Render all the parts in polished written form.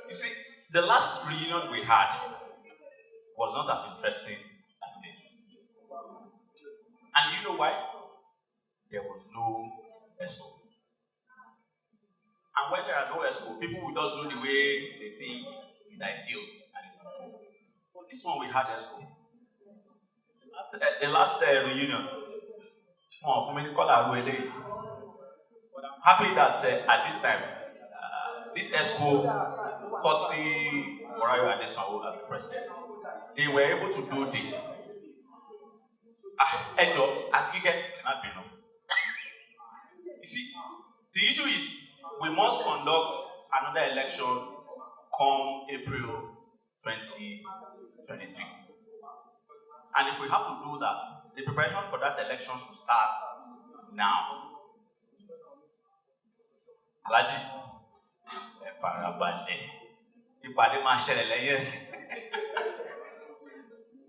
You see, the last reunion we had was not as interesting as this. And you know why? There was no ESCO. And when there are no ESCO, people will just do the way they think is ideal. But this one we had ESCO. The last reunion. For many color really. But I'm happy that at this time, this ESCO, Kotsi, Morayo and Desmawo as the president, they were able to do this. You see, the issue is we must conduct another election come April 2023. And if we have to do that, the preparation for that election should start now. Alaji,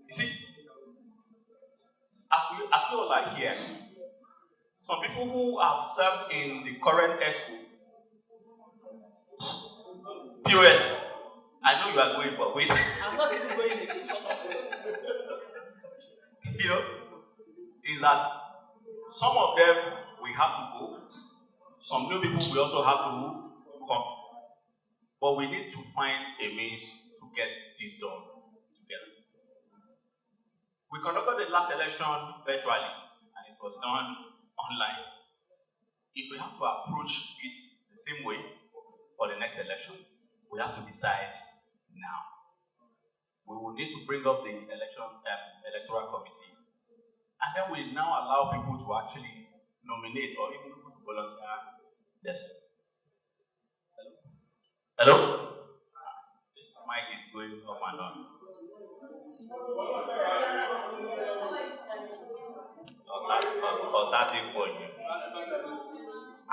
you see, as we all are here, some people who have served in the current ESCO, POS, I know you are going, but wait. I'm not even going again. You know, is that some of them we have to go, some new people we also have to come. But we need to find a means to get this done together. We conducted the last election virtually, and it was done online. If we have to approach it the same way for the next election, we have to decide now. We will need to bring up the electoral committee, and then we now allow people to actually nominate or even people to volunteer themselves. Hello? This mic is going off and on. Ọ̀tá ti pọ̀ jù.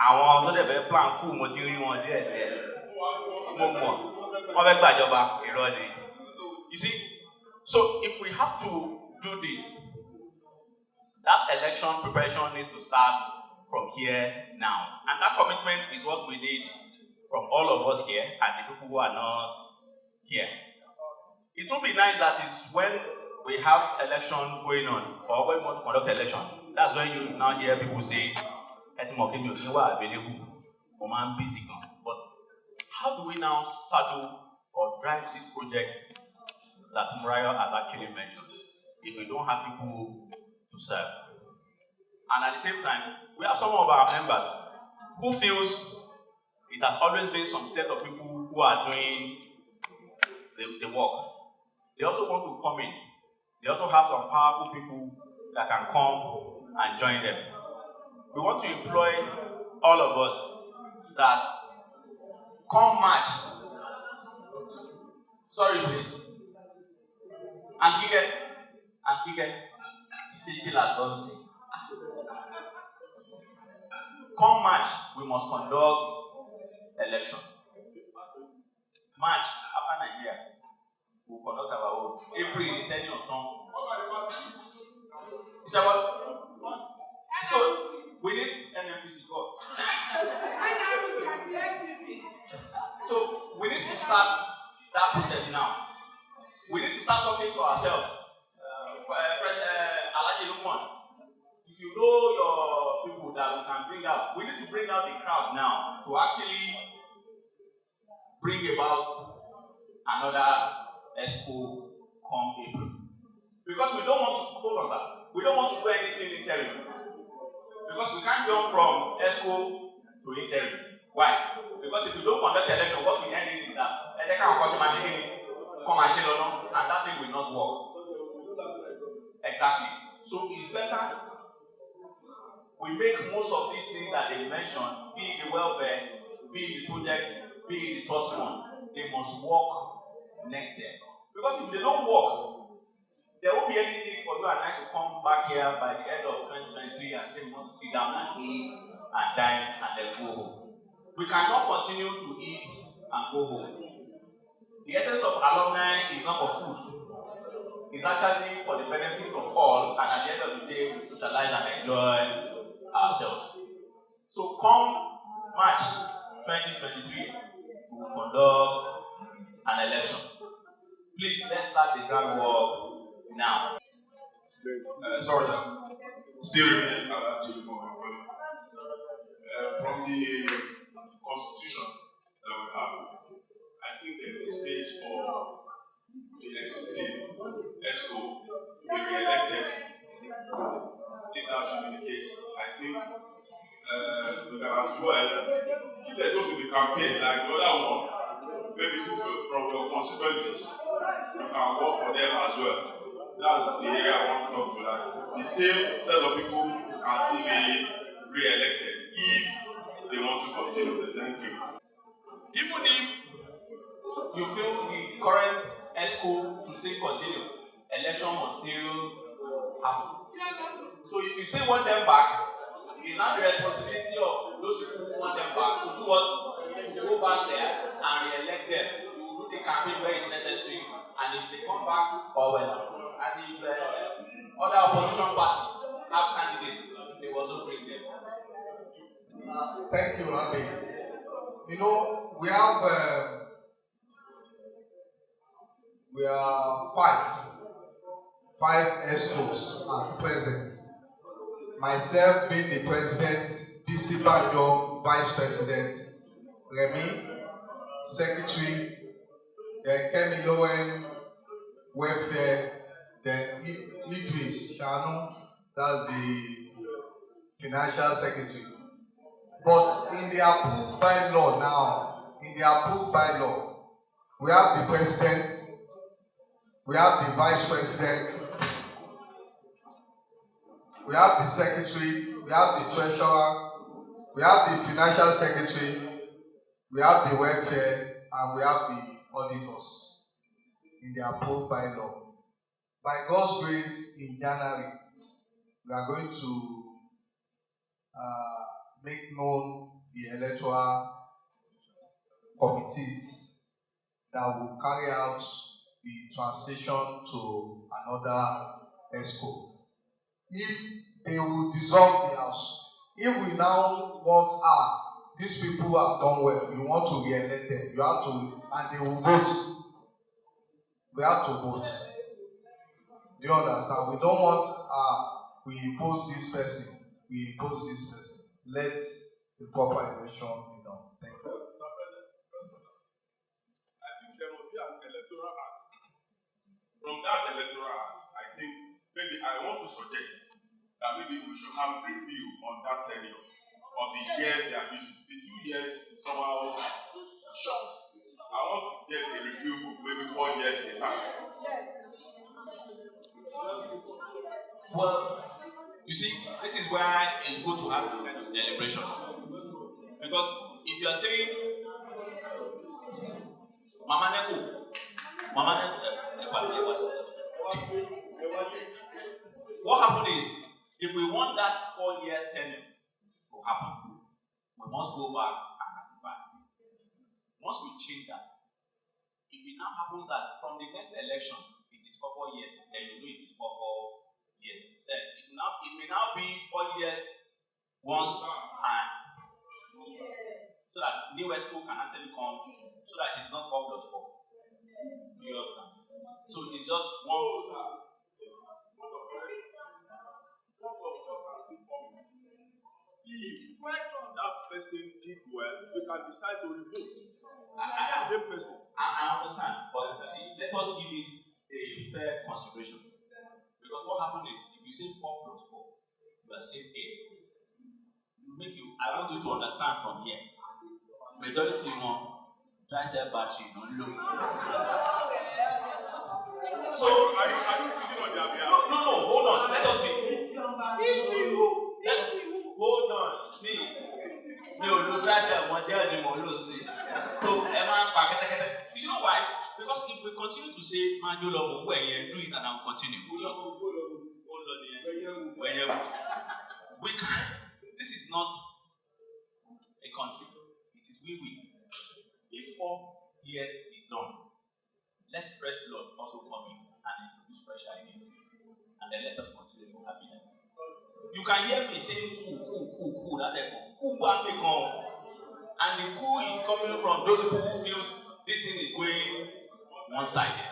Àwọn tó dẹ̀ fẹ́ plan kú mo ti rí wọn díẹ̀. Mo mọ̀, wọ́n fẹ́ gbàjọba irọ́ ni. You see, so if we have to do this, that election preparation needs to start from here now. And that commitment is what we need from all of us here and the people who are not here. It would be nice that is when we have election going on or when we want to conduct election. That's when you now hear people say, available, busy. But how do we now saddle or drive this project that Morayo has actually mentioned if we don't have people to serve? And at the same time, we have some of our members who feels it has always been some set of people who are doing the work. They also want to come in. They also have some powerful people that can come and join them. We want to employ all of us that come March. Sorry, please. Antiguen, tell us once. Come March, we must conduct election. March, after Nigeria, we will conduct our own. April, the 10th of time. You say what? So, we need NMPC God. So, we need to start that process now. We need to start talking to ourselves. If you know your people that we can bring out, we need to bring out the crowd now to actually bring about another ESCO come April. Because we don't want to hold on that. We don't want to do anything interim. Because we can't jump from ESCO to interim. Why? Because if we don't conduct the election, what we end it is that they can't come and that thing will not work. Exactly. So it's better we make most of these things that they mentioned, be it the welfare, be it the project, be it the trust fund, they must work next year. Because if they don't work, there won't be any need for you and I to come back here by the end of 2023 and say we want to sit down and eat and dine and then go home. We cannot continue to eat and go home. The essence of alumni is not for food. It's actually for the benefit of all, and at the end of the day, we socialize and enjoy ourselves. So come March 2023, we will conduct Please, let's start the groundwork now. Sorry, sir. Still remain from the constitution that we have, I think there's a space for the existing ESCO to be re-elected. If that should be the case, I think we can as well, if there's going to be campaign like the other one, maybe people from your constituencies, you can work for them as well. That's the area I want to talk to. That the same set of people can still be re-elected if they want to continue. Thank you. Even if you feel the current ESCO should still continue, election must still happen. So if you still want them back, it's not the responsibility of those people who want them back to do what? To go back there and re-elect them. You will do the campaign where it's necessary, and if they come back, well. And if other opposition parties have candidates, they will also bring them. Thank you, Abi. You know, we are five ESCOs at present. Myself being the president, DC Banjo, vice president, Remy, secretary, then Kemi Lowen, welfare, then Idris Shanu, that's the financial secretary. But in the approved bylaw now, we have the president, we have the vice president, we have the secretary, we have the treasurer, we have the financial secretary, we have the welfare, and we have the auditors in the approved bylaw. By God's grace, in January, we are going to make known the electoral committees that will carry out the transition to another ESCO. If they will dissolve the house, if we now want, these people have done well, we want to re-elect them, you have to, and they will vote. We have to vote. Do you understand? We don't want, we impose this person, Let the proper election be done. Thank you. I think there must be an electoral act. From that electoral act, I think maybe I want to suggest that maybe we should have a review on that tenure of the years they are using. The 2 years is somehow short. I want to get a review for maybe 4 years in time. Well, you see, this is where it's good to have a kind of deliberation. Because if you are saying, what happened is, if we want that 4-year tenure to happen, we must go back and ratify. Once we change that, if it now happens that from the next election, it is for 4 years, then you know it is for 4 years. It may now be 4 years once and so that new ESCO can actually come, so that it's not 4 plus 4. So it's just one. If that person did well, we can decide to revote. Same person. I understand, but see, let us give it a fair consideration. Because what happened is, if you say 4 plus 4, you are saying 8. I want you to understand from here. Majority try sell battery, loans. So are you speaking on their behalf? No, hold on. Let us be. Hold on. Me will try sell one day the more lose. So you know why? Because if we continue to say man do love do it and I'll continue. We can. This is not a country. It is we. If 4 years is done, let fresh blood also come in and introduce fresh ideas. And then let us continue to have it. You can hear me saying cool, that and the cool is coming from those people who feels this thing is going one-sided.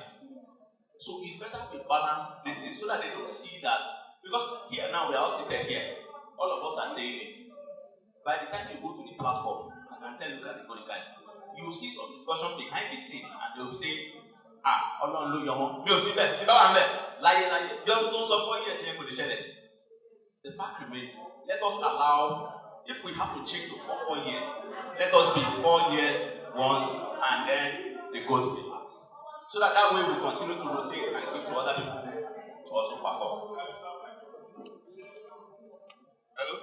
So it's better we balance this thing so that they don't see that. Because here now we are all seated here. All of us are saying it. By the time you go to the platform, I can tell you categorically, you will see some discussion behind the scene and they will say, Ọlọ́run ló yọ wọ́n. Mi ò sí bẹ́ẹ̀, tí bá wà ń bẹ̀, láyé. Bí ọdún tó ń sọ 4 years yẹn kò lè ṣẹlẹ̀. The fact remains, let us allow, if we have to change to 4 years, let us be 4 years once and then they go to the last. So that way we continue to rotate and give to other people to also perform. Hello?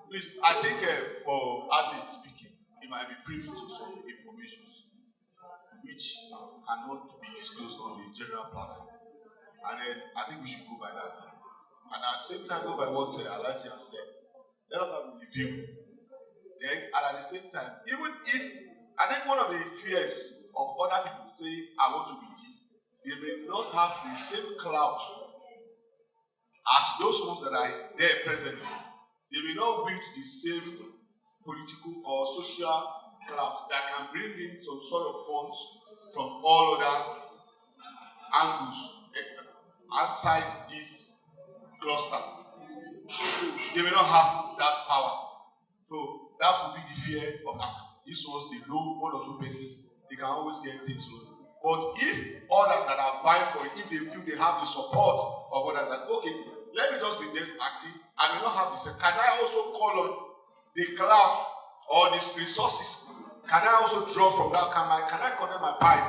Please, I think for Abby speaking, he might be privy to some information which cannot be disclosed on the general platform. And then I think we should go by that. And at the same time, go by what Alaji has said. Let us have a review. Then, and at the same time, even if, I think one of the fears of other people saying, I want to be this, they may not have the same clout as those ones that are there presently. They may not wield the same political or social clout that can bring in some sort of funds from all other angles outside this cluster. They may not have that power. So that would be the fear of these ones. They know 1 or 2 places, they can always get things done. But if others that are vying for it, if they feel they have the support of others, that okay, let me just be there active, I may not have the same. Can I also call on the cloud or these resources? Can I also draw from that? Can I connect my pipe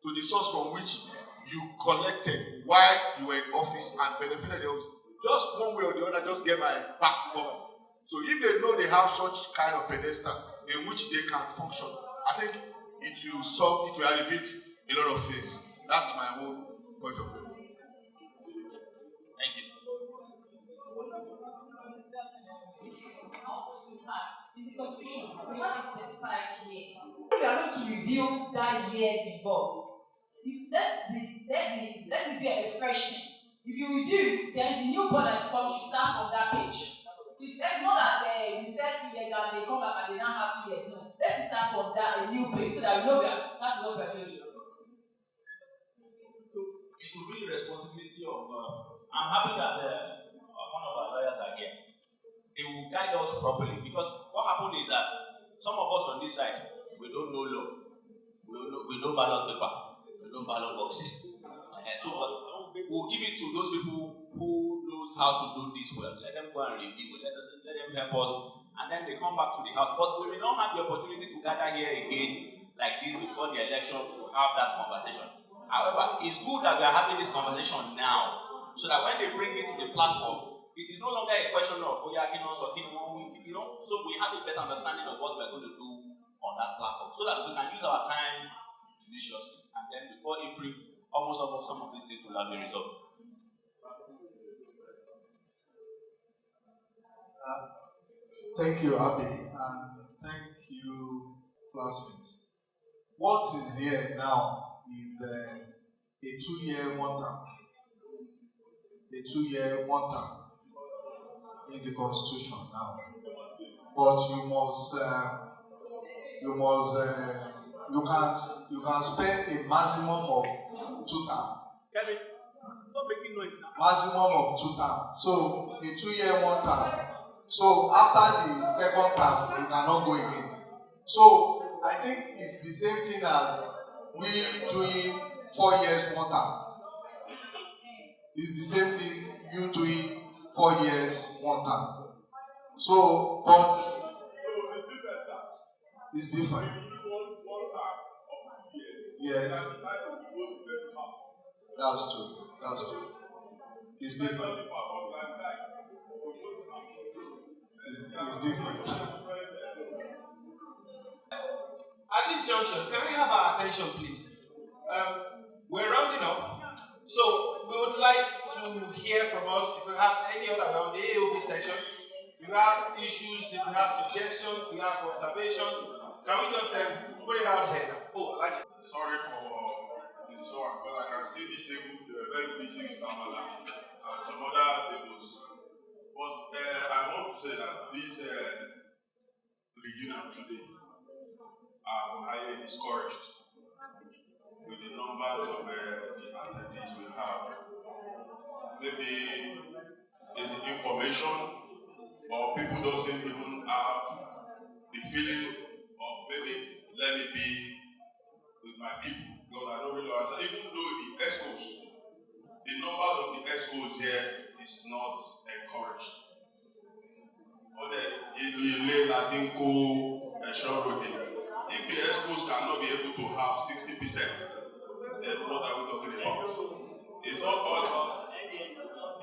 to the source from which you collected while you were in office and benefited? Just one way or the other, just get my back up. So if they know they have such kind of pedestal in which they can function, I think it will alleviate a lot of things. That's my own point of view. Thank you. In the Constitution, we have a specified years. If you are going to review that years involved, let's do a refreshment. If you review, then the new board has come to start from that page. It's not that we said 2 years and they come back and they now have 2 years. No, let's start from that a new page so that we know that's what we're doing. So it will be the responsibility of. I'm happy that one of our lawyers are here. They will guide us properly because what happened is that some of us on this side we don't know law, we know ballot paper, we know ballot boxes. So we'll give it to those people who knows how to do this well. Let them go and review. Let them help us, and then they come back to the house. But we may not have the opportunity to gather here again like this before the election to have that conversation. However, it's good that we are having this conversation now, so that when they bring it to the platform, it is no longer a question of so we have a better understanding of what we are going to do on that platform, so that we can use our time judiciously, and then before April, almost some of these things will have been resolved. Thank you, Abby, and thank you, classmates. What is here now is a 2-year one-term. A 2-year one-term in the Constitution now. But you can spend a maximum of 2 terms. Kevin, stop making noise now. Maximum of 2 terms. So a 2-year one-term. So after the second term, you cannot go again. So I think it's the same thing as we doing 4 years one-term. It's the same thing you doing 4 years one-term. So, but it's different. Yes. That's true. That's true. It's different. It's different. At this junction, can we have our attention, please? We're rounding up, so we would like to hear from us if you have any other around the AOB section. If you have issues, if you have suggestions, if you have observations, can we just put it out here? Oh, I like it. Sorry for this one, but I can see this table, they were very busy with Amala and some other tables. But I want to say that this reunion today, I'm highly discouraged with the numbers of the attendees. maybe is information, or people doesn't even have the feeling of maybe let me be with my people, because I don't really understand. Even though the ESCOs, the numbers of the ESCOs here is not encouraged. If the ESCOs cannot be able to have 60%, then what are we talking about? It's not all about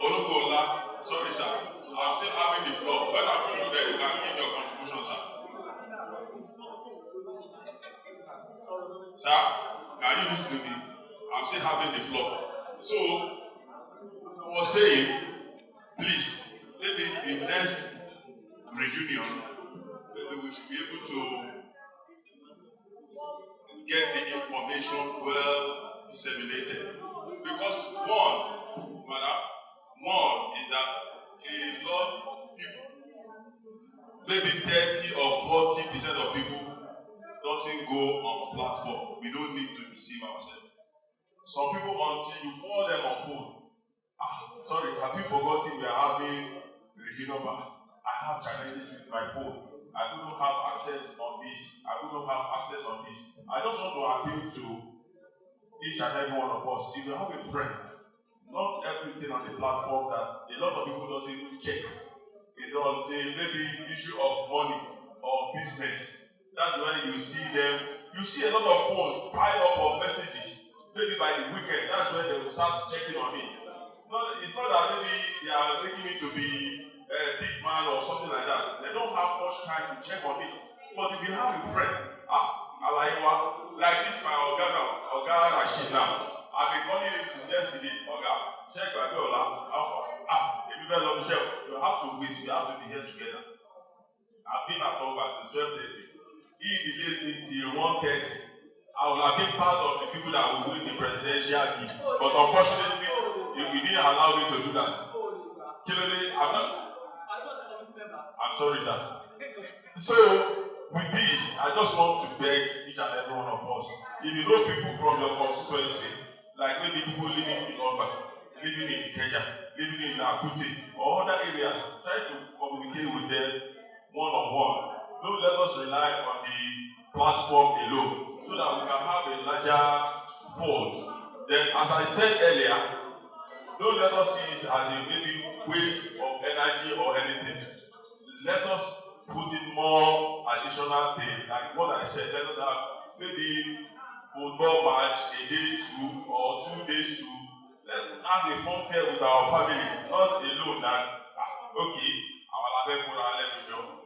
Ologola. Sorry, sir. I'm still having the floor. When I'm through there, you can give your contribution, sir. Sir, can you listen to me? I'm still having the floor. So, I was saying, please, maybe the next reunion, maybe we should be able to get the information well disseminated. Because one is that a lot of people, maybe 30 or 40% of people doesn't go on platform. We don't need to deceive ourselves. Some people, until you call them on phone, sorry, have you forgotten we are having regional bank? I have challenges with my phone. I couldn't have access on this. I couldn't have access on this. I just want to appeal to each and every one of us. If you have a friend, not everything on the platform that a lot of people don't even check is on the maybe issue of money or business. That's when you see them. You see a lot of phones pile up of messages. Maybe by the weekend, that's when they will start checking on it. It's not that maybe they are making me to be a big man or something like that. They don't have much time to check on it. But if you have a friend, like this my Oga Rashid now. I've been calling him since yesterday. Oga, check my girl. You have to wait, we have to be here together. I've been at Oga since 12:30. He delayed me till 1:30. I would have been part of the people that will win the presidential gift. But unfortunately, you didn't allow me to do that. I'm sorry, sir. So, with this, I just want to beg each and every one of us. If you know people from your constituency, like maybe people living in Oba, living in Kenya, living in Akute, or other areas, try to communicate with them one-on-one. Don't let us rely on the platform alone, so that we can have a larger fold. Then, as I said earlier, don't let us see this as a maybe waste of energy or anything. Let us put in more additional things, like what I said. Let us have maybe football match a day 2 or 2 days 2. Let's have a fun fair with our family, not alone that okay,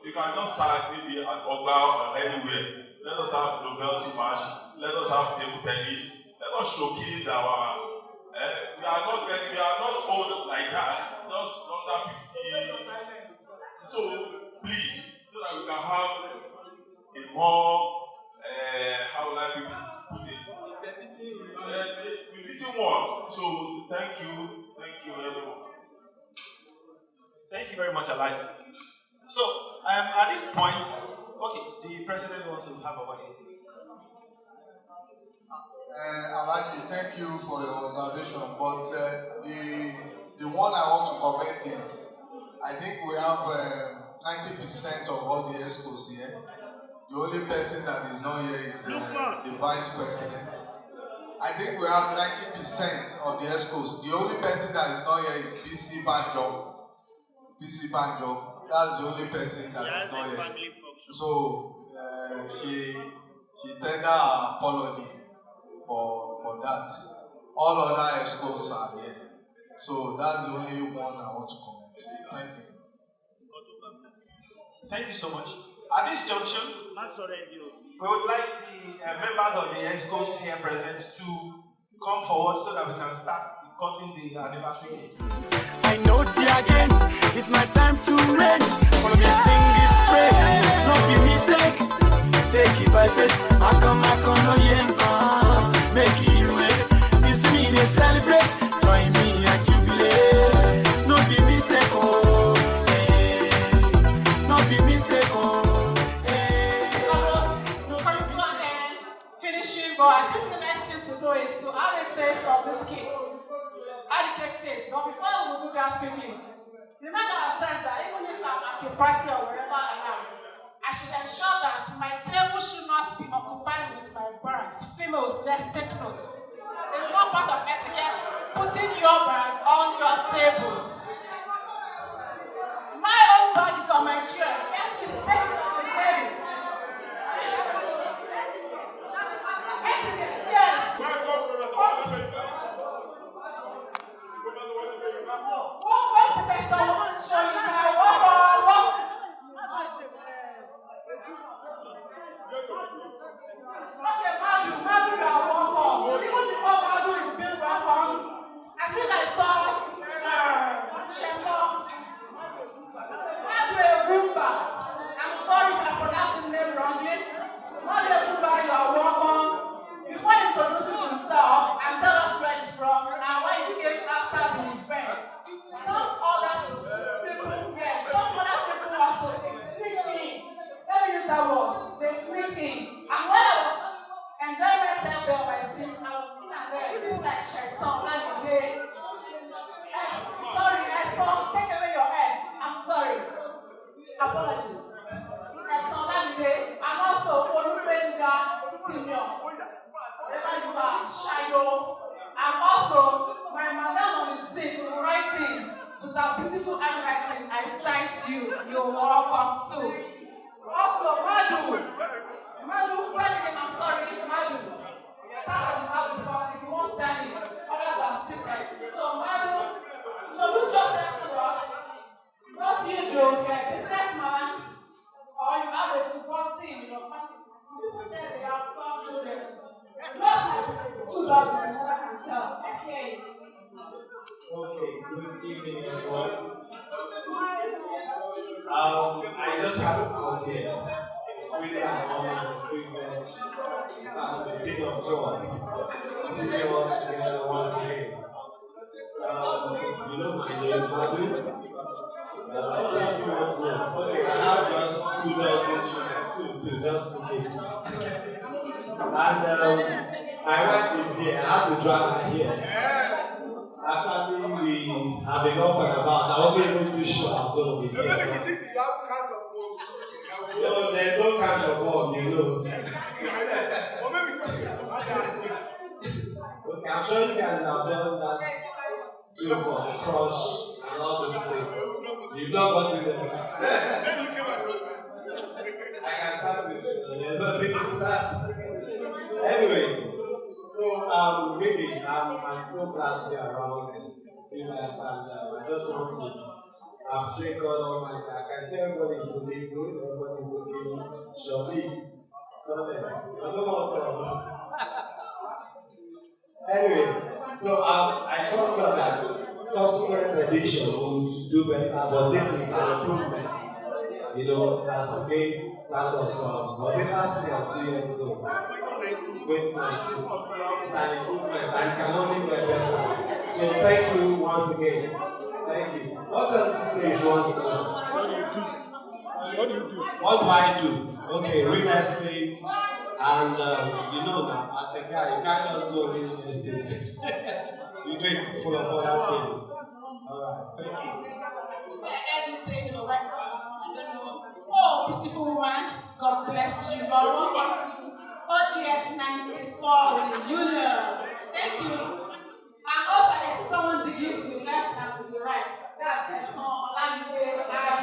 you can just start maybe at Oga or anywhere. Let us have novelty match. Let us have table tennis. Let us showcase our. We are not old like that. Just under 50. So please, so that we can have a more how will I put it? Befitting one. So thank you everyone. Thank you very much, Elijah. So at this point, okay, the president wants to have a word. Alaji, thank you for your observation, but the one I want to comment is, I think we have 90% of all the ESCOs here. The only person that is not here is the vice president. I think we have 90% of the ESCOs. The only person that is not here is BC Banjo. BC Banjo. That's the only person that is not here. So she tendered an apology for that. All other ESCOs are here. So that's the only one I want to comment. Thank you. Thank you so much. At this junction, we would like the members of the ESCOs here present to come forward so that we can start cutting the anniversary cake. I know the again, it's my time to reign. Follow me, sing this prayer. No be mistake, take it by faith. I come, no yenka. Make you wait. You see me, they celebrate. Join me and jubilate. No be mistake, oh. No be mistake, oh. Finishing, but I think the next thing to do is to have a taste of this cake. How the cake tastes. But before we speaking. Remember I said that even if I'm at a party or wherever I am, I should ensure that my table should not be occupied with my bags. Females, let's take note. It's not part of etiquette putting your bag on your table. My own bag is on my chair. Let's keep taking on the table. Etiquette, yes. One professor will show you how. Okay, Madu, you are welcome. Even before Madu is being welcome, I think I saw Madu Egumba. I'm sorry if I pronounced his name wrongly. Madu Egumba, you are welcome. Before he introduces himself and tell us where he's from and why he came after the event, some other people also sneak in. Let me use that word. They sneak in. And when I was enjoying myself there on my seat, I was looking at them, people like Sherson, Lamide. Sorry, Esson, take away your S. I'm sorry. Apologies. Esson, Lamide, and also Olubenga Senior. Wherever you are, Shayo. And also, my madam on the seat writing with her beautiful handwriting, I cite you. You're welcome too. Also, Madu, I'm sorry, Madu. Start with Madu because he's more standing, others are seated. So, Madu, introduce yourself to us. What do you do? You're a businessman or you have a football team in your family. People say they have 12 children. Just like 2 dozen, I can tell. Let's hear you. Okay, good evening, everyone. I just have to come here. It's really an honor and a privilege. That's a bit of joy to see you all together once again. You know my name, Madu. What else you want to know? Okay, I have just 2 dozen children, two, just 2 kids. And my wife is here. I have to drag her here. Actually, we have been up and about. I wasn't even too sure I was going to be here. Maybe she thinks you have cancer of worms. No, there's no cancer of worms, you know. Or maybe something. Okay, I'm sure you guys have done that joke of the crush and all those things. You've not gotten there. I can start with there's nothing to start. Anyway. So, really, I'm so glad to be around you guys, and I just want to appreciate God Almighty. I can see everybody's looking good, everybody's looking jolly. Anyway, so I trust God that subsequent edition will do better, but this is an improvement. You know, as against that of, was it last year or 2 years ago? 2019. It's an improvement and can only get better. So thank you once again. Thank you. What else to say if you want to know? What do you do? What do I do? Okay, real estate. And you know now, as a guy, you can't just do real estate. You do it full of other things. Alright, thank you. Let me say, you know, right now, I don't know. Oh, beautiful woman, God bless you. Welcome to OGS 94 reunion. Thank you. And also, I see someone digging to the left and to the right. That's my son, Olamide, and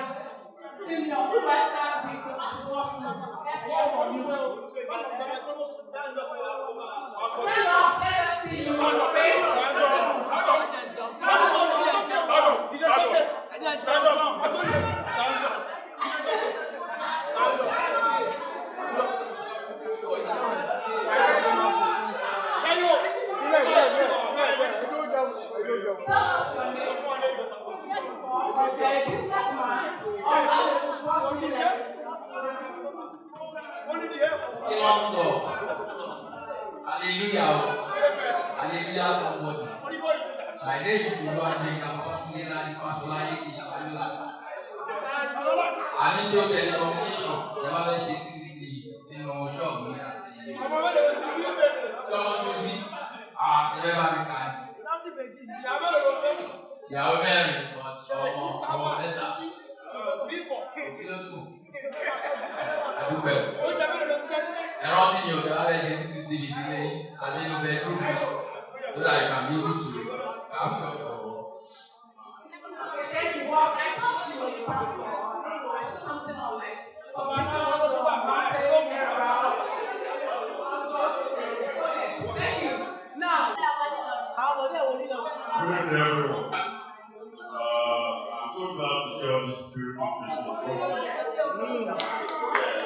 Senior. Who do I start with? What is what food? Let's hear from you. Stand up, let us see you on your face. Tell us your name. Or if you're a businessman, or you have a football team. Hallelujah. Hallelujah, somebody. My name is Ibrahim. I'm from I'm into telecommunication. The Bible says CCTV. In my shop, we have everybody can. You are married, but púpẹ̀. Ẹ̀rọ tí ni òkè lábẹ́ ṣe CCTV sílé àti inú bedroom so that you can be able to capture your. Thank you. Well, I thought you were a pastor. I saw something online. Some pictures of mountain around. Thank you. Now, how about that? Good evening, everyone. I'm so glad to see all these beautiful faces.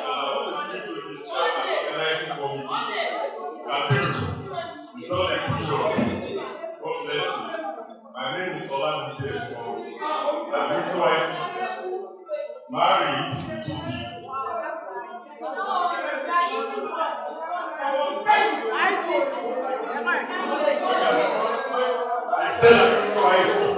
I want to give you this organizing committee. You've done a good job. God bless you. My name is Olamide Esmo. I'm into ICT. Married with 2 kids. I said I'm into ICT.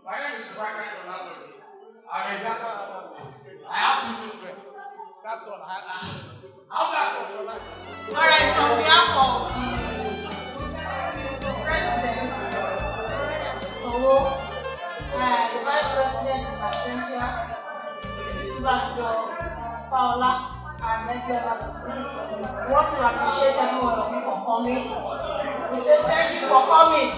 My name is Franklin Ronaldo. I'm a doctor. I have 2 children. That's all. How that's what you like? All right, on behalf of the President, the Vice President in absentia, Sibanjo, Paola, and Nigeria, we want to appreciate every one of you for coming. We say thank you for coming.